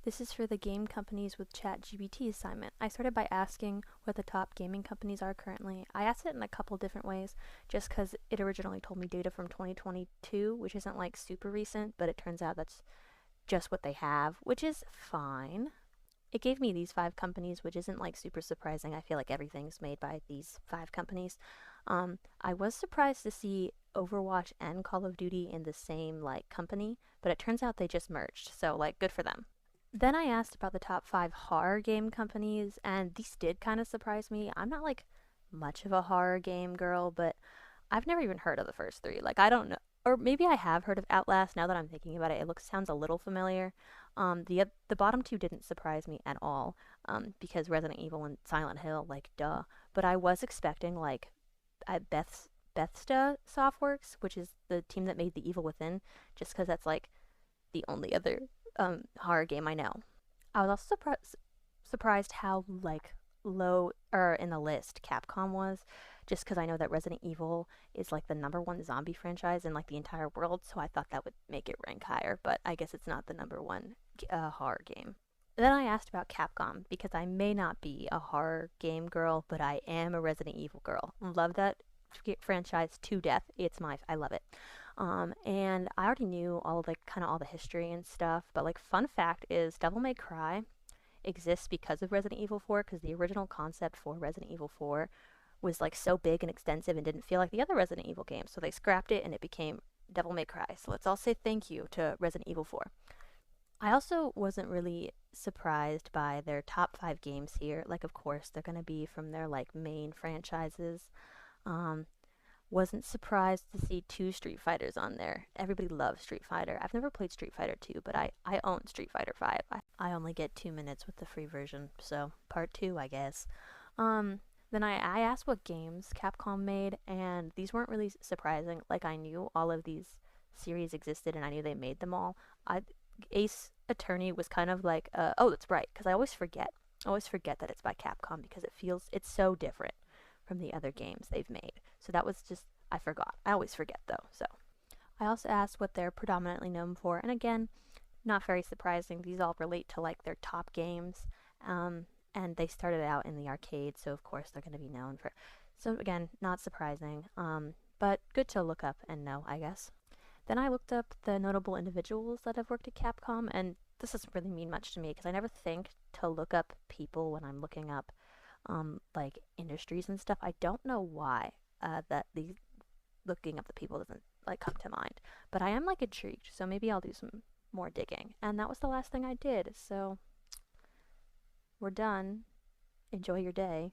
This is for the game companies with ChatGPT assignment. I started by asking what the top gaming companies are currently. I asked it in a couple different ways just because it originally told me data from 2022, which isn't like super recent, but it turns out that's just what they have, which is fine. It gave me these five companies, which isn't like super surprising. I feel like everything's made by these five companies. I was surprised to see Overwatch and Call of Duty in the same like company, but it turns out they just merged, so like good for them. Then I asked about the top five horror game companies, and these did kind of surprise me. I'm not like much of a horror game girl, but I've never even heard of the first three. Like I don't know, or maybe I have heard of Outlast. Now that I'm thinking about it, it looks sounds a little familiar. The bottom two didn't surprise me at all, because Resident Evil and Silent Hill, like duh. But I was expecting like Bethesda Softworks, which is the team that made The Evil Within, just because that's like the only other horror game I know. I was also surprised how like low or in the list Capcom was, just because I know that Resident Evil is like the number one zombie franchise in like the entire world, so I thought that would make it rank higher. But I guess it's not the number one horror game. Then I asked about Capcom because I may not be a horror game girl, but I am a Resident Evil girl. Love that franchise to death. I love it. And I already knew all of like kind of all the history and stuff, but like fun fact is Devil May Cry exists because of Resident Evil 4 because the original concept for Resident Evil 4 was like so big and extensive and didn't feel like the other Resident Evil games, so they scrapped it and it became Devil May Cry. So let's all say thank you to Resident Evil 4. I also wasn't really surprised by their top 5 games here. Like of course they're going to be from their like main franchises. Um wasn't surprised to see two Street Fighters on there. Everybody loves Street Fighter. I've never played Street Fighter 2, but I own Street Fighter 5. I only get 2 minutes with the free version, so part 2, I guess. Um, then I asked what games Capcom made, and these weren't really surprising. Like, I knew all of these series existed, and I knew they made them all. Ace Attorney was kind of like, oh, that's right, because I always forget. I always forget that it's by Capcom because it's so different from the other games they've made. So that was just, I forgot. I always forget though. So I also asked what they're predominantly known for. And again, not very surprising. These all relate to like their top games. And they started out in the arcade. So of course they're going to be known for. So again, not surprising. But good to look up and know, I guess. Then I looked up the notable individuals that have worked at Capcom. And this doesn't really mean much to me because I never think to look up people when I'm looking up like industries and stuff. I don't know why that these looking up the people doesn't like come to mind, but I am like intrigued, so maybe I'll do some more digging. And that was the last thing I did, so we're done. Enjoy your day.